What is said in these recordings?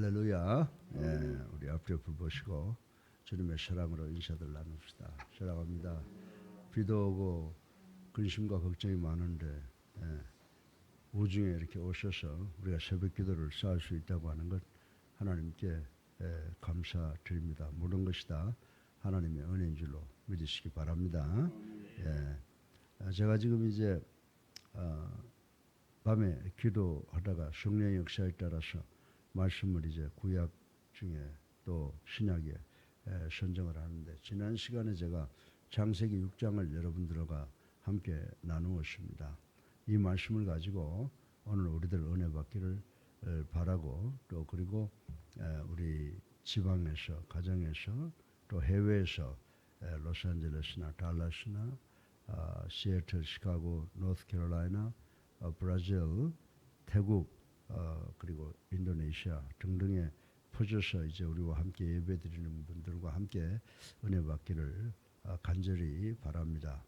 할렐루야. 예, 우리 앞뒤를 보시고 주님의 사랑으로 인사들 나눕시다. 사랑합니다. 비도 오고 근심과 걱정이 많은데 우중에 이렇게 오셔서 우리가 새벽 기도를 쌓을 수 있다고 하는 것 하나님께 감사드립니다. 모든 것이 다 하나님의 은혜인 줄로 믿으시기 바랍니다. 제가 지금 이제 밤에 기도하다가 성령의 역사에 따라서 말씀을 이제 구약 중에 또 신약에 선정을 하는데, 지난 시간에 제가 창세기 6장을 여러분들과 함께 나누었습니다. 이 말씀을 가지고 오늘 우리들 은혜 받기를 바라고, 또 그리고 우리 지방에서, 가정에서, 또 해외에서 로스앤젤레스나 달라스나 시애틀, 시카고, 노스캐롤라이나, 브라질, 태국, 그리고 인도네시아 등등에 퍼져서 이제 우리와 함께 예배드리는 분들과 함께 은혜 받기를 간절히 바랍니다.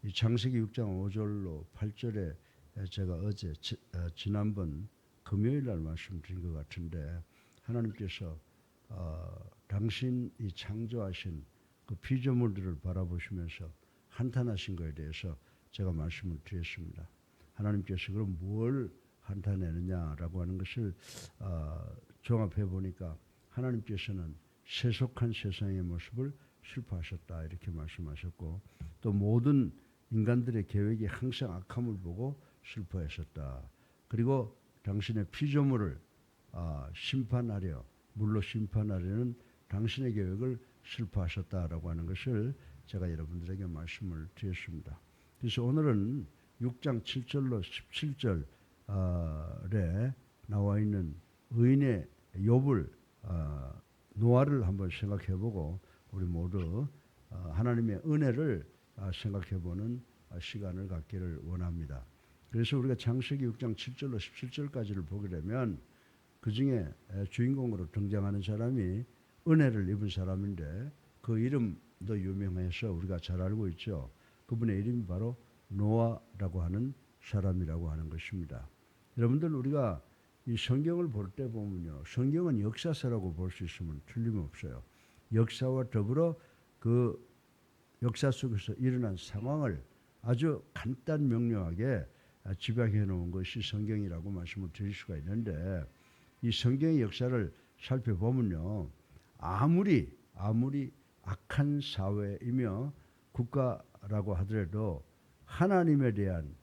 이 창세기 6장 5절로 8절에 제가 어제 지난번 금요일 날 말씀드린 것 같은데, 하나님께서 당신이 창조하신 그 피조물들을 바라보시면서 한탄하신 것에 대해서 제가 말씀을 드렸습니다. 하나님께서 그럼 뭘 한탄내느냐라고 하는 것을 종합해 보니까 하나님께서는 세속한 세상의 모습을 슬퍼하셨다 이렇게 말씀하셨고, 또 모든 인간들의 계획이 항상 악함을 보고 슬퍼하셨다. 그리고 당신의 피조물을 심판하려, 물로 심판하려는 당신의 계획을 슬퍼하셨다라고 하는 것을 제가 여러분들에게 말씀을 드렸습니다. 그래서 오늘은 6장 7절로 17절에 나와 있는 의인의 욥을, 노아를 한번 생각해보고 우리 모두 하나님의 은혜를 생각해보는 시간을 갖기를 원합니다. 그래서 우리가 창세기 6장 7절로 17절까지를 보게 되면 그 중에 주인공으로 등장하는 사람이 은혜를 입은 사람인데, 그 이름도 유명해서 우리가 잘 알고 있죠. 그분의 이름이 바로 노아라고 하는 사람이라고 하는 것입니다. 여러분들, 우리가 이 성경을 볼 때 보면요, 성경은 역사서라고 볼 수 있으면 틀림없어요. 역사와 더불어 그 역사 속에서 일어난 상황을 아주 간단 명료하게 집약해 놓은 것이 성경이라고 말씀을 드릴 수가 있는데, 이 성경의 역사를 살펴보면요, 아무리 악한 사회이며 국가라고 하더라도 하나님에 대한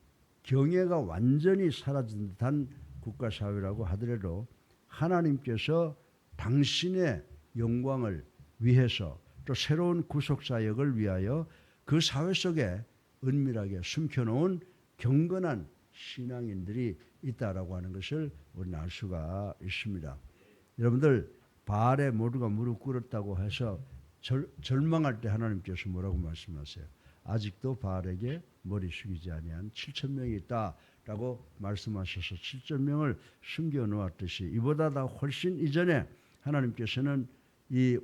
경외가 완전히 사라진 듯한 국가사회라고 하더라도 하나님께서 당신의 영광을 위해서, 또 새로운 구속사역을 위하여 그 사회 속에 은밀하게 숨겨놓은 경건한 신앙인들이 있다라고 하는 것을 우리는 알 수가 있습니다. 여러분들, 바알에 모두가 무릎 꿇었다고 해서 절망할 때 하나님께서 뭐라고 말씀하세요? 아직도 바알에게 머리 숙이지 아니한 7,000명이 있다라고 말씀하셔서 7,000명을 숨겨 놓았듯이, 이보다 다 훨씬 이전에 하나님께서는 이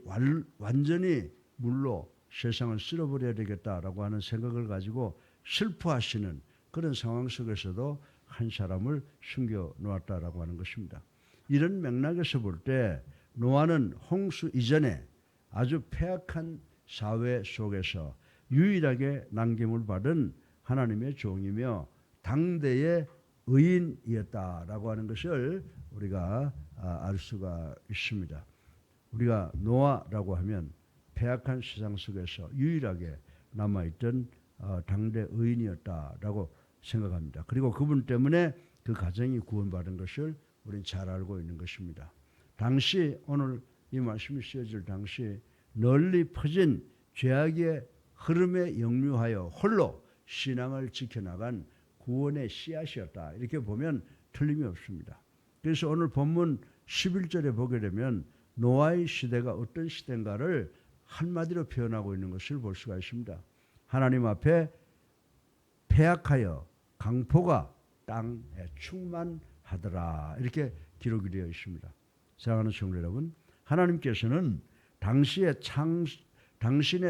완전히 물로 세상을 쓸어버려야 되겠다라고 하는 생각을 가지고 슬퍼하시는 그런 상황 속에서도 한 사람을 숨겨 놓았다라고 하는 것입니다. 이런 맥락에서 볼 때 노아는 홍수 이전에 아주 폐악한 사회 속에서 유일하게 남김을 받은 하나님의 종이며 당대의 의인이었다라고 하는 것을 우리가 알 수가 있습니다. 우리가 노아라고 하면 폐악한 세상 속에서 유일하게 남아있던 당대 의인이었다라고 생각합니다. 그리고 그분 때문에 그 가정이 구원받은 것을 우리는 잘 알고 있는 것입니다. 당시, 오늘 이 말씀이 쓰여질 당시 널리 퍼진 죄악의 흐름에 역류하여 홀로 신앙을 지켜나간 구원의 씨앗이었다, 이렇게 보면 틀림이 없습니다. 그래서 오늘 본문 11절에 보게 되면 노아의 시대가 어떤 시대인가를 한마디로 표현하고 있는 것을 볼 수가 있습니다. 하나님 앞에 패악하여 강포가 땅에 충만하더라, 이렇게 기록이 되어 있습니다. 사랑하는 성도 여러분, 하나님께서는 당신의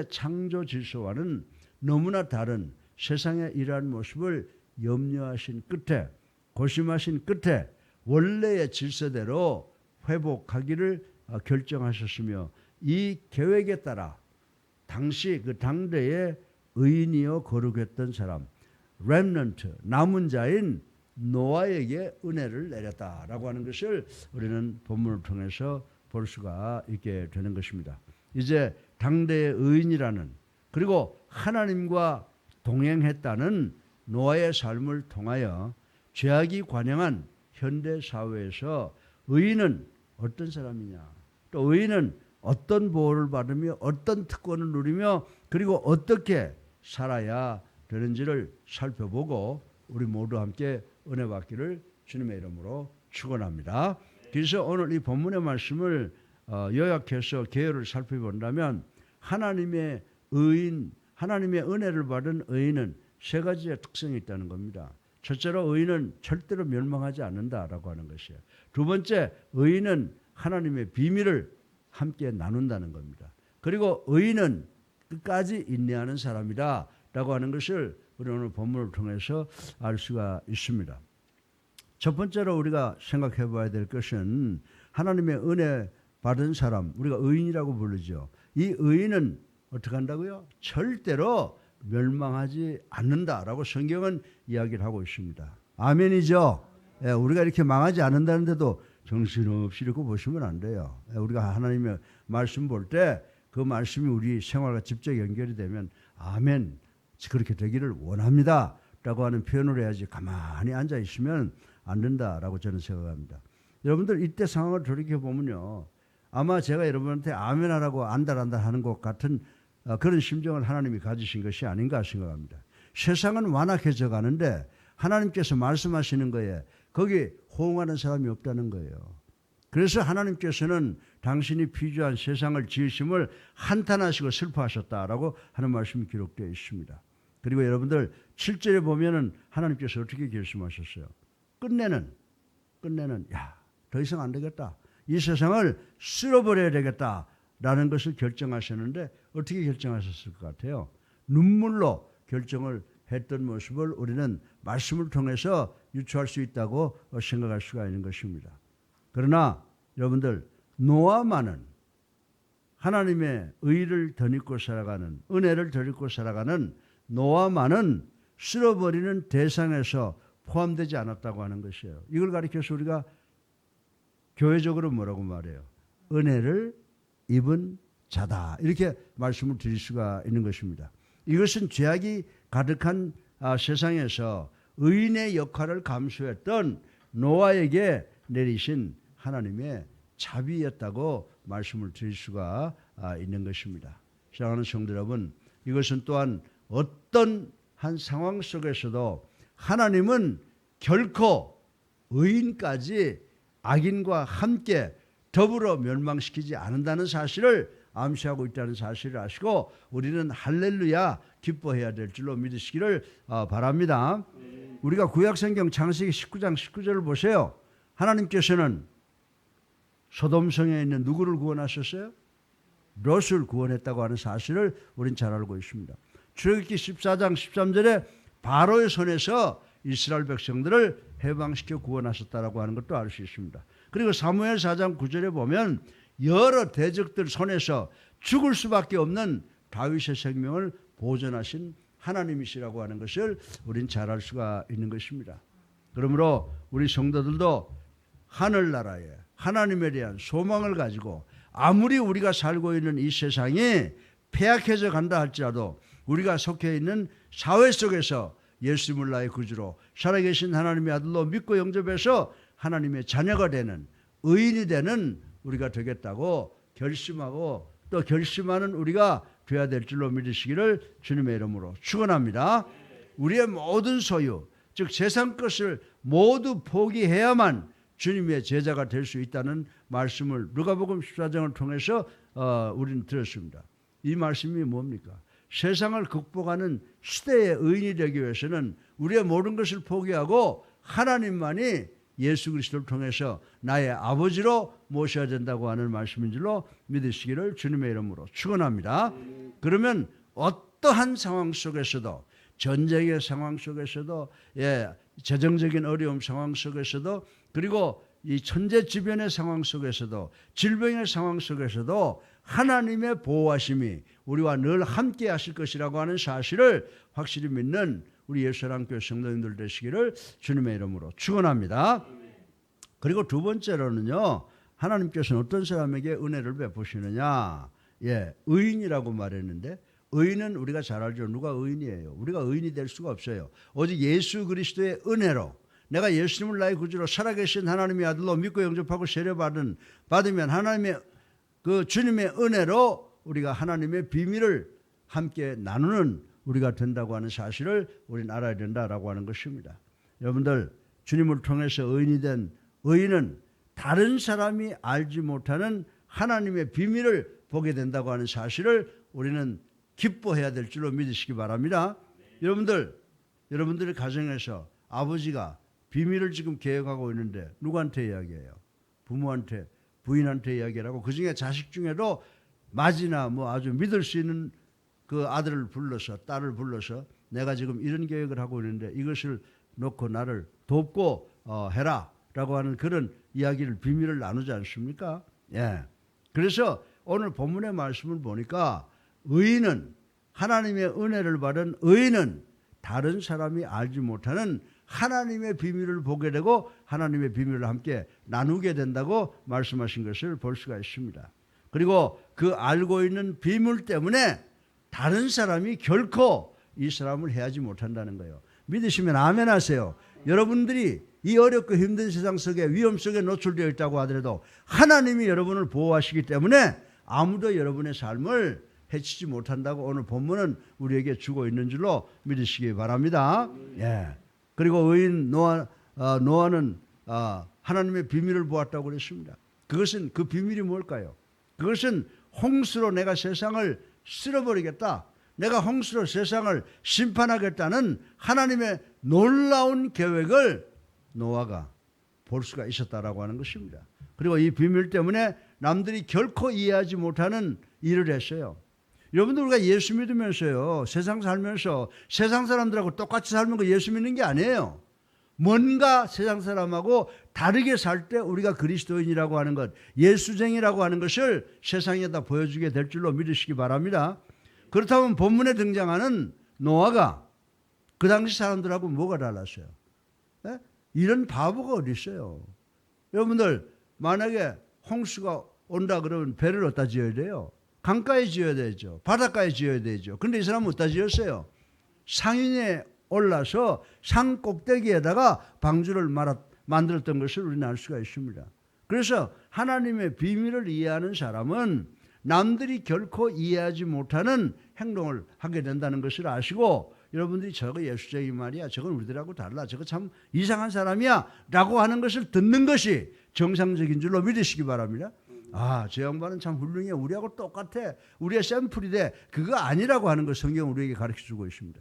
창조 질서와는 너무나 다른 세상의 이러한 모습을 염려하신 끝에, 고심하신 끝에 원래의 질서대로 회복하기를 결정하셨으며 이 계획에 따라 당시 그 당대의 의인이여 거룩했던 사람 렘넌트 남은 자인 노아에게 은혜를 내렸다라고 하는 것을 우리는 본문을 통해서 볼 수가 있게 되는 것입니다. 이제 당대의 의인이라는 그리고 하나님과 동행했다는 노아의 삶을 통하여 죄악이 관영한 현대 사회에서 의인은 어떤 사람이냐, 또 의인은 어떤 보호를 받으며 어떤 특권을 누리며 그리고 어떻게 살아야 되는지를 살펴보고 우리 모두 함께 은혜 받기를 주님의 이름으로 축원합니다. 그래서 오늘 이 본문의 말씀을 요약해서 개요를 살펴본다면 하나님의 의인, 하나님의 은혜를 받은 의인은 세 가지의 특성이 있다는 겁니다. 첫째로 의인은 절대로 멸망하지 않는다라고 하는 것이에요. 두 번째, 의인은 하나님의 비밀을 함께 나눈다는 겁니다. 그리고 의인은 끝까지 인내하는 사람이다 라고 하는 것을 우리 오늘 본문을 통해서 알 수가 있습니다. 첫 번째로 우리가 생각해 봐야 될 것은 하나님의 은혜 받은 사람, 우리가 의인이라고 부르죠. 이 의인은 어떻게 한다고요? 절대로 멸망하지 않는다라고 성경은 이야기를 하고 있습니다. 아멘이죠? 예, 우리가 이렇게 망하지 않는다는데도 정신없이 이렇게 보시면 안 돼요. 예, 우리가 하나님의 말씀 볼 때 그 말씀이 우리 생활과 직접 연결이 되면 아멘, 그렇게 되기를 원합니다 라고 하는 표현을 해야지 가만히 앉아 있으면 안 된다라고 저는 생각합니다. 여러분들 이때 상황을 돌이켜보면요, 아마 제가 여러분한테 아멘 하라고 안달안달 하는 것 같은 그런 심정을 하나님이 가지신 것이 아닌가 생각합니다. 세상은 완악해져 가는데 하나님께서 말씀하시는 거에 거기 호응하는 사람이 없다는 거예요. 그래서 하나님께서는 당신이 피조한 세상을 지으심을 한탄하시고 슬퍼하셨다라고 하는 말씀이 기록되어 있습니다. 그리고 여러분들 7절에 보면은 하나님께서 어떻게 결심하셨어요? 끝내는 더 이상 안 되겠다. 이 세상을 쓸어버려야 되겠다라는 것을 결정하셨는데 어떻게 결정하셨을 것 같아요? 눈물로 결정을 했던 모습을 우리는 말씀을 통해서 유추할 수 있다고 생각할 수가 있는 것입니다. 그러나 여러분들 노아만은 하나님의 의를 덧입고 살아가는 은혜를 덧입고 살아가는 노아만은 쓸어버리는 대상에서 포함되지 않았다고 하는 것이에요. 이걸 가리켜서 우리가 교회적으로 뭐라고 말해요? 은혜를 입은 자다. 이렇게 말씀을 드릴 수가 있는 것입니다. 이것은 죄악이 가득한 세상에서 의인의 역할을 감수했던 노아에게 내리신 하나님의 자비였다고 말씀을 드릴 수가 있는 것입니다. 사랑하는 성도 여러분, 이것은 또한 어떤 한 상황 속에서도 하나님은 결코 의인까지 악인과 함께 더불어 멸망시키지 않는다는 사실을 암시하고 있다는 사실을 아시고 우리는 할렐루야 기뻐해야 될 줄로 믿으시기를 바랍니다. 우리가 구약성경 창세기 19장 19절을 보세요. 하나님께서는 소돔성에 있는 누구를 구원하셨어요? 롯을 구원했다고 하는 사실을 우린 잘 알고 있습니다. 출애굽기 14장 13절에 바로의 손에서 이스라엘 백성들을 해방시켜 구원하셨다라고 하는 것도 알 수 있습니다. 그리고 사무엘 4장 9절에 보면 여러 대적들 손에서 죽을 수밖에 없는 다윗의 생명을 보존하신 하나님이시라고 하는 것을 우린 잘 알 수가 있는 것입니다. 그러므로 우리 성도들도 하늘나라에 하나님에 대한 소망을 가지고 아무리 우리가 살고 있는 이 세상이 폐악해져 간다 할지라도 우리가 속해 있는 사회 속에서 예수님을 나의 구주로 살아계신 하나님의 아들로 믿고 영접해서 하나님의 자녀가 되는 의인이 되는 우리가 되겠다고 결심하고 또 결심하는 우리가 되어야 될 줄로 믿으시기를 주님의 이름으로 축원합니다. 우리의 모든 소유, 즉 세상 것을 모두 포기해야만 주님의 제자가 될 수 있다는 말씀을 누가복음 14장을 통해서 우리는 들었습니다. 이 말씀이 뭡니까? 세상을 극복하는 시대의 의인이 되기 위해서는 우리의 모든 것을 포기하고 하나님만이 예수 그리스도를 통해서 나의 아버지로 모셔야 된다고 하는 말씀인 줄로 믿으시기를 주님의 이름으로 축원합니다. 그러면 어떠한 상황 속에서도 전쟁의 상황 속에서도 재정적인 어려움 상황 속에서도 그리고 이 천재지변의 상황 속에서도 질병의 상황 속에서도 하나님의 보호하심이 우리와 늘 함께 하실 것이라고 하는 사실을 확실히 믿는 우리 예수사랑교회 성도님들 되시기를 주님의 이름으로 축원합니다. 그리고 두 번째로는요, 하나님께서는 어떤 사람에게 은혜를 베푸시느냐, 의인이라고 말했는데, 의인은 우리가 잘 알죠. 누가 의인이에요? 우리가 의인이 될 수가 없어요. 오직 예수 그리스도의 은혜로, 내가 예수님을 나의 구주로 살아계신 하나님의 아들로 믿고 영접하고 세례받으면 하나님의 그 주님의 은혜로 우리가 하나님의 비밀을 함께 나누는 우리가 된다고 하는 사실을 우리는 알아야 된다라고 하는 것입니다. 여러분들, 주님을 통해서 의인이 된 의인은 다른 사람이 알지 못하는 하나님의 비밀을 보게 된다고 하는 사실을 우리는 기뻐해야 될 줄로 믿으시기 바랍니다. 여러분들의 가정에서 아버지가 비밀을 지금 계획하고 있는데 누구한테 이야기해요? 부모한테, 부인한테 이야기하고, 그 중에 자식 중에도 맞이나 뭐 아주 믿을 수 있는 그 아들을 불러서, 딸을 불러서 내가 지금 이런 계획을 하고 있는데 이것을 놓고 나를 돕고 해라 라고 하는 그런 이야기를, 비밀을 나누지 않습니까? 그래서 오늘 본문의 말씀을 보니까 의인은, 하나님의 은혜를 받은 의인은 다른 사람이 알지 못하는 하나님의 비밀을 보게 되고 하나님의 비밀을 함께 나누게 된다고 말씀하신 것을 볼 수가 있습니다. 그리고 그 알고 있는 비밀 때문에 다른 사람이 결코 이 사람을 해하지 못한다는 거예요. 믿으시면 아멘 하세요. 여러분들이 이 어렵고 힘든 세상 속에, 위험 속에 노출되어 있다고 하더라도 하나님이 여러분을 보호하시기 때문에 아무도 여러분의 삶을 해치지 못한다고 오늘 본문은 우리에게 주고 있는 줄로 믿으시기 바랍니다. 그리고 의인 노아는 하나님의 비밀을 보았다고 그랬습니다. 그것은, 그 비밀이 뭘까요? 그것은 홍수로 내가 세상을 쓸어버리겠다, 내가 홍수로 세상을 심판하겠다는 하나님의 놀라운 계획을 노아가 볼 수가 있었다라고 하는 것입니다. 그리고 이 비밀 때문에 남들이 결코 이해하지 못하는 일을 했어요. 여러분들, 우리가 예수 믿으면서요, 세상 살면서 세상 사람들하고 똑같이 살면 그 예수 믿는 게 아니에요. 뭔가 세상 사람하고 다르게 살 때 우리가 그리스도인이라고 하는 것, 예수쟁이라고 하는 것을 세상에다 보여주게 될 줄로 믿으시기 바랍니다. 그렇다면 본문에 등장하는 노아가 그 당시 사람들하고 뭐가 달랐어요? 이런 바보가 어디 있어요? 여러분들, 만약에 홍수가 온다 그러면 배를 어디다 지어야 돼요? 강가에 지어야 되죠. 바닷가에 지어야 되죠. 근데 이 사람은 어디다 지었어요? 상인에 올라서 산 꼭대기에다가 방주를 만들었던 것을 우리는 알 수가 있습니다. 그래서 하나님의 비밀을 이해하는 사람은 남들이 결코 이해하지 못하는 행동을 하게 된다는 것을 아시고, 여러분들이 저거 예수쟁이 말이야, 저건 우리들하고 달라, 저거 참 이상한 사람이야 라고 하는 것을 듣는 것이 정상적인 줄로 믿으시기 바랍니다. 저 양반은 참 훌륭해, 우리하고 똑같아, 우리의 샘플이래, 그거 아니라고 하는 것 성경은 우리에게 가르쳐주고 있습니다.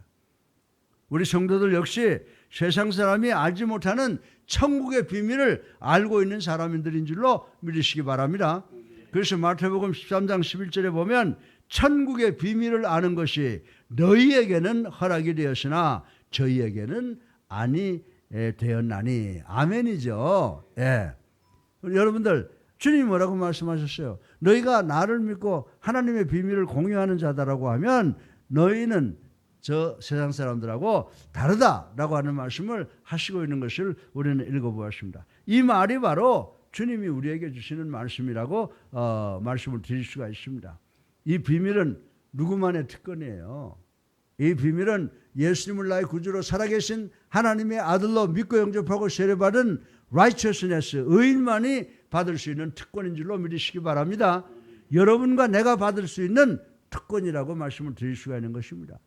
우리 성도들 역시 세상 사람이 알지 못하는 천국의 비밀을 알고 있는 사람들인 줄로 믿으시기 바랍니다. 그래서 마태복음 13장 11절에 보면 천국의 비밀을 아는 것이 너희에게는 허락이 되었으나 저희에게는 아니 되었나니. 아멘이죠. 여러분들, 주님이 뭐라고 말씀하셨어요? 너희가 나를 믿고 하나님의 비밀을 공유하는 자다라고 하면 너희는 저 세상 사람들하고 다르다라고 하는 말씀을 하시고 있는 것을 우리는 읽어보았습니다. 이 말이 바로 주님이 우리에게 주시는 말씀이라고 말씀을 드릴 수가 있습니다. 이 비밀은 누구만의 특권이에요. 이 비밀은 예수님을 나의 구주로 살아계신 하나님의 아들로 믿고 영접하고 세례받은 righteousness, 의인만이 받을 수 있는 특권인 줄로 믿으시기 바랍니다. 여러분과 내가 받을 수 있는 특권이라고 말씀을 드릴 수가 있는 것입니다.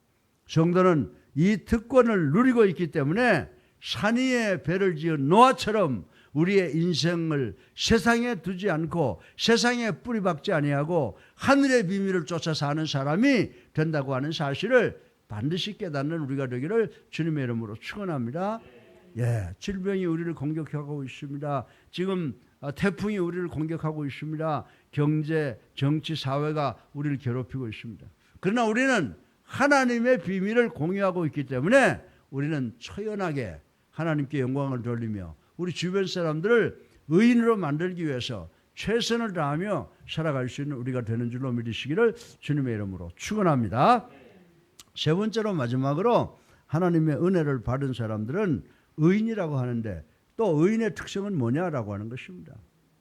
성도는 이 특권을 누리고 있기 때문에 산 위에 배를 지은 노아처럼 우리의 인생을 세상에 두지 않고 세상에 뿌리박지 아니하고 하늘의 비밀을 쫓아 사는 사람이 된다고 하는 사실을 반드시 깨닫는 우리가 되기를 주님의 이름으로 축원합니다. 질병이 우리를 공격하고 있습니다. 지금 태풍이 우리를 공격하고 있습니다. 경제, 정치, 사회가 우리를 괴롭히고 있습니다. 그러나 우리는 하나님의 비밀을 공유하고 있기 때문에 우리는 처연하게 하나님께 영광을 돌리며 우리 주변 사람들을 의인으로 만들기 위해서 최선을 다하며 살아갈 수 있는 우리가 되는 줄로 믿으시기를 주님의 이름으로 축원합니다. 세 번째로 마지막으로 하나님의 은혜를 받은 사람들은 의인이라고 하는데 또 의인의 특성은 뭐냐라고 하는 것입니다.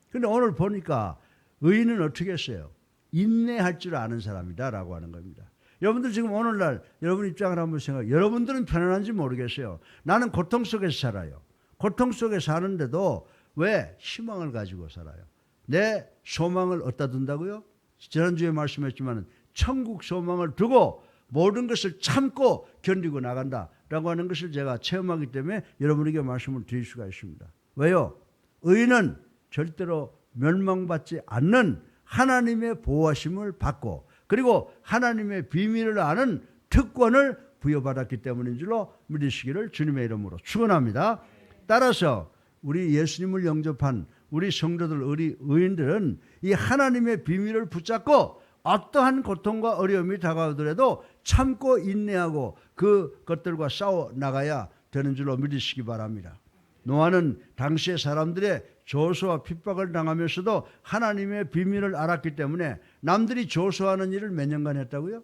그런데 오늘 보니까 의인은 어떻게 했어요? 인내할 줄 아는 사람이다라고 하는 겁니다. 여러분들 지금 오늘날 여러분 입장을 한번 생각해요. 여러분들은 편안한지 모르겠어요. 나는 고통 속에서 살아요. 고통 속에 사는데도 왜 희망을 가지고 살아요? 내 소망을 어디다 둔다고요? 지난주에 말씀했지만 천국 소망을 두고 모든 것을 참고 견디고 나간다라고 하는 것을 제가 체험하기 때문에 여러분에게 말씀을 드릴 수가 있습니다. 왜요? 의인은 절대로 멸망받지 않는 하나님의 보호하심을 받고 그리고 하나님의 비밀을 아는 특권을 부여받았기 때문인 줄로 믿으시기를 주님의 이름으로 축원합니다. 따라서 우리 예수님을 영접한 우리 성도들, 우리 의인들은 이 하나님의 비밀을 붙잡고 어떠한 고통과 어려움이 다가오더라도 참고 인내하고 그 것들과 싸워 나가야 되는 줄로 믿으시기 바랍니다. 노아는 당시의 사람들의 조소와 핍박을 당하면서도 하나님의 비밀을 알았기 때문에 남들이 조소하는 일을 몇 년간 했다고요?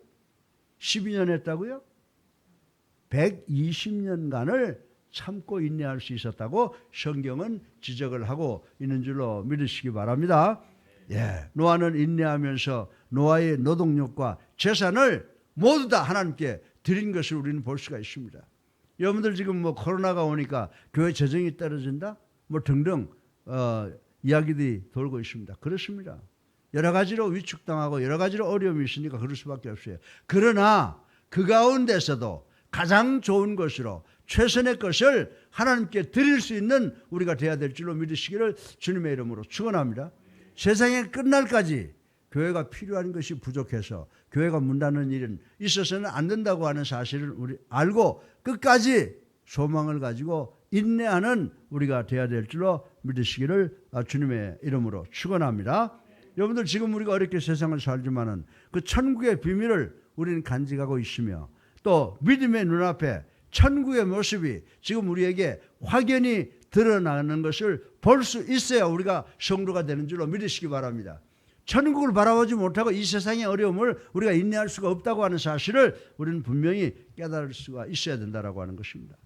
12년 했다고요? 120년간을 참고 인내할 수 있었다고 성경은 지적을 하고 있는 줄로 믿으시기 바랍니다. 예, 노아는 인내하면서 노아의 노동력과 재산을 모두 다 하나님께 드린 것을 우리는 볼 수가 있습니다. 여러분들 지금 뭐 코로나가 오니까 교회 재정이 떨어진다? 뭐 등등 이야기들이 돌고 있습니다. 그렇습니다. 여러 가지로 위축당하고 여러 가지로 어려움이 있으니까 그럴 수밖에 없어요. 그러나 그 가운데서도 가장 좋은 것으로 최선의 것을 하나님께 드릴 수 있는 우리가 되어야 될 줄로 믿으시기를 주님의 이름으로 축원합니다. 세상의 끝날까지 교회가 필요한 것이 부족해서 교회가 문 닫는 일은 있어서는 안 된다고 하는 사실을 우리 알고 끝까지 소망을 가지고 인내하는 우리가 되어야 될 줄로 믿으시기를 주님의 이름으로 축원합니다. 여러분들 지금 우리가 어렵게 세상을 살지만은 그 천국의 비밀을 우리는 간직하고 있으며 또 믿음의 눈앞에 천국의 모습이 지금 우리에게 확연히 드러나는 것을 볼 수 있어야 우리가 성도가 되는 줄로 믿으시기 바랍니다. 천국을 바라보지 못하고 이 세상의 어려움을 우리가 인내할 수가 없다고 하는 사실을 우리는 분명히 깨달을 수가 있어야 된다고 하는 것입니다.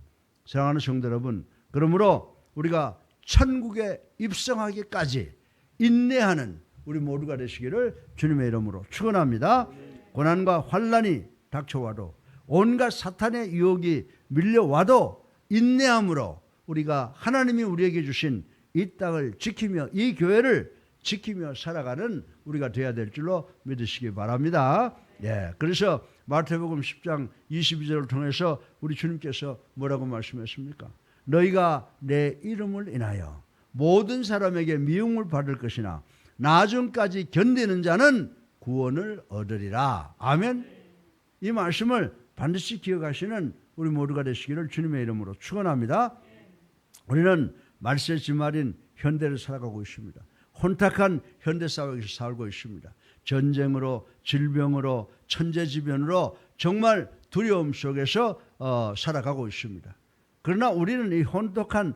사랑하는 성도 여러분, 그러므로 우리가 천국에 입성하기까지 인내하는 우리 모두가 되시기를 주님의 이름으로 축원합니다. 고난과 환난이 닥쳐와도 온갖 사탄의 유혹이 밀려와도 인내함으로 우리가 하나님이 우리에게 주신 이 땅을 지키며 이 교회를 지키며 살아가는 우리가 되어야 될 줄로 믿으시기 바랍니다. 예, 그래서 마태복음 10장 22절을 통해서 우리 주님께서 뭐라고 말씀하십니까? 너희가 내 이름을 인하여 모든 사람에게 미움을 받을 것이나 나중까지 견디는 자는 구원을 얻으리라. 아멘. 이 말씀을 반드시 기억하시는 우리 모두가 되시기를 주님의 이름으로 축원합니다. 우리는 말세의 지말인 현대를 살아가고 있습니다. 혼탁한 현대사회에서 살고 있습니다. 전쟁으로, 질병으로, 천재지변으로 정말 두려움 속에서 살아가고 있습니다. 그러나 우리는 이 혼탁한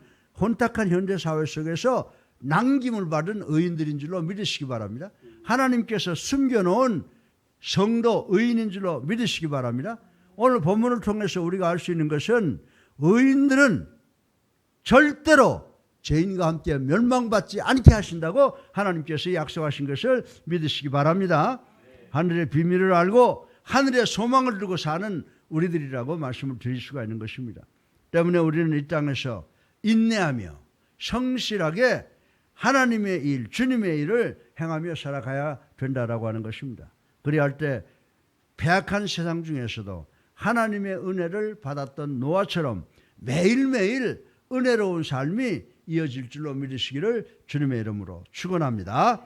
현대사회 속에서 남김을 받은 의인들인 줄로 믿으시기 바랍니다. 하나님께서 숨겨놓은 성도 의인인 줄로 믿으시기 바랍니다. 오늘 본문을 통해서 우리가 알 수 있는 것은 의인들은 절대로 죄인과 함께 멸망받지 않게 하신다고 하나님께서 약속하신 것을 믿으시기 바랍니다. 하늘의 비밀을 알고 하늘의 소망을 두고 사는 우리들이라고 말씀을 드릴 수가 있는 것입니다. 때문에 우리는 이 땅에서 인내하며 성실하게 하나님의 일, 주님의 일을 행하며 살아가야 된다라고 하는 것입니다. 그래야 할 때 패악한 세상 중에서도 하나님의 은혜를 받았던 노아처럼 매일매일 은혜로운 삶이 이어질 줄로 믿으시기를 주님의 이름으로 축원합니다.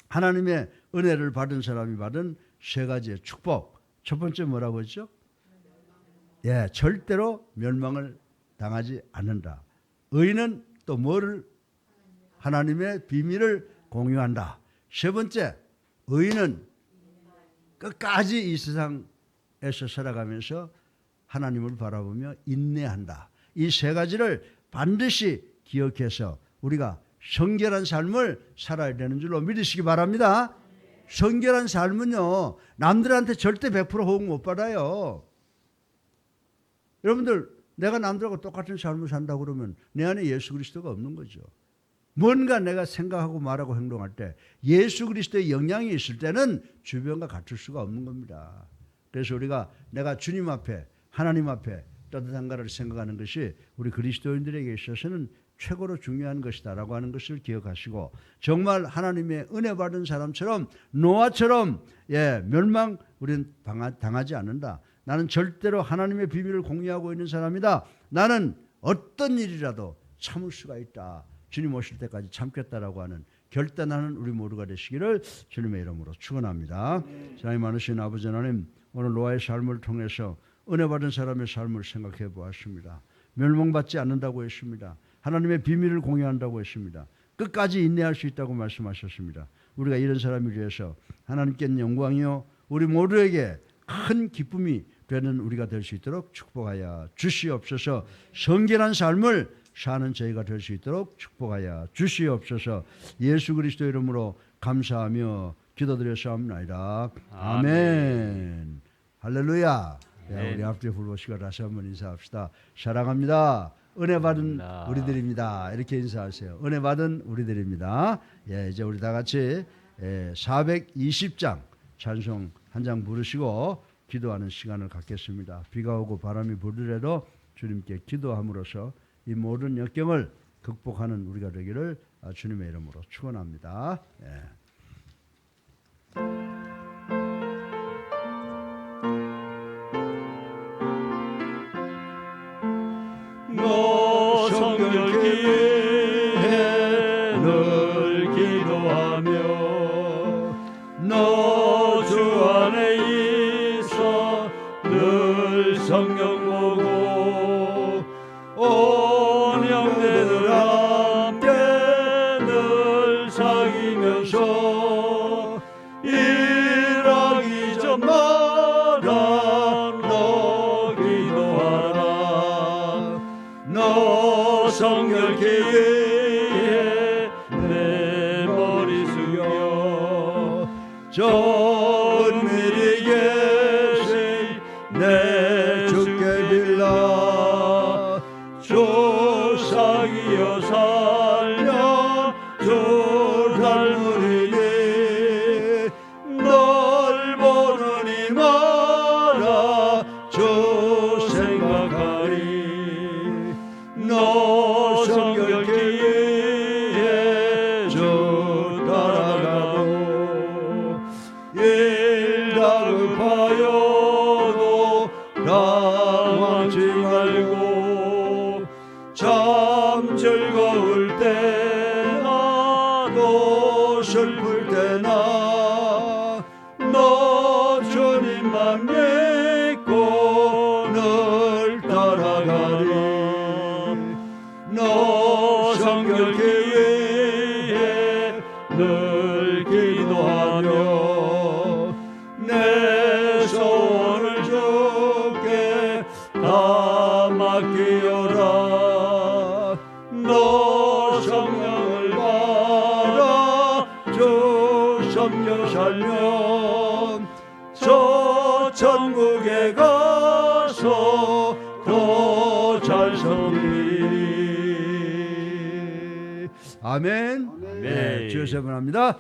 하나님의 은혜를 받은 사람이 받은 세 가지의 축복. 첫 번째 뭐라고 했죠? 예, 절대로 멸망을 당하지 않는다. 의인은 또 뭐를? 하나님의 비밀을 공유한다. 세 번째, 의인은 끝까지 이 세상에서 살아가면서 하나님을 바라보며 인내한다. 이 세 가지를 반드시 기억해서 우리가 성결한 삶을 살아야 되는 줄로 믿으시기 바랍니다. 성결한 삶은요, 남들한테 절대 100% 호응 못 받아요. 여러분들, 내가 남들하고 똑같은 삶을 산다고 그러면 내 안에 예수 그리스도가 없는 거죠. 뭔가 내가 생각하고 말하고 행동할 때 예수 그리스도의 영향이 있을 때는 주변과 같을 수가 없는 겁니다. 그래서 우리가 내가 주님 앞에, 하나님 앞에 따뜻한가를 생각하는 것이 우리 그리스도인들에게 있어서는 최고로 중요한 것이다라고 하는 것을 기억하시고, 정말 하나님의 은혜 받은 사람처럼, 노아처럼 멸망 우리는 당하지 않는다. 나는 절대로 하나님의 비밀을 공유하고 있는 사람이다. 나는 어떤 일이라도 참을 수가 있다. 주님 오실 때까지 참겠다라고 하는 결단하는 우리 모두가 되시기를 주님의 이름으로 축원합니다. 사랑이 많으신 아버지 하나님, 오늘 노아의 삶을 통해서 은혜 받은 사람의 삶을 생각해 보았습니다. 멸망받지 않는다고 했습니다. 하나님의 비밀을 공유한다고 했습니다. 끝까지 인내할 수 있다고 말씀하셨습니다. 우리가 이런 사람을 위해서 하나님께는 영광이요 우리 모두에게 큰 기쁨이 되는 우리가 될 수 있도록 축복하여 주시옵소서. 성결한 삶을 사는 저희가 될 수 있도록 축복하여 주시옵소서. 예수 그리스도 이름으로 감사하며 기도드렸사옵나이다. 아멘. 할렐루야. 우리 앞뒤 불보시고 다시 한번 인사합시다. 사랑합니다. 은혜 받은 우리들입니다. 이렇게 인사하세요. 은혜 받은 우리들입니다. 이제 우리 다 같이 420장 찬송 한 장 부르시고 기도하는 시간을 갖겠습니다. 비가 오고 바람이 불더라도 주님께 기도함으로써 이 모든 역경을 극복하는 우리가 되기를 주님의 이름으로 축원합니다. 너 성결기에 늘 기도하며 너 주 안에 있어 늘 성경 보고 온 형제들 함께 늘 사귀면서 일하기 전마다 너 기도하라. 너 성결기에 내 머리 숙여 은밀히 계신 내 주께 빌라. 조상이여 살려 주 닮으리니 널 보느니 마라 주 생각하리. 너 성결기에 주 따라가고 일 다급하여도 당하지 말고 참 즐거울 때나 또 슬플 때나 너 주님만 믿고 늘 따라가리. 너 성결기에 늘 기도하며 내 소원을 주께 다 맡기어라. 너 성령을 받아 주 섬겨 살면 저 천국에 가서 더 잘 섬기리. 아멘. 네. 주여 세분합니다.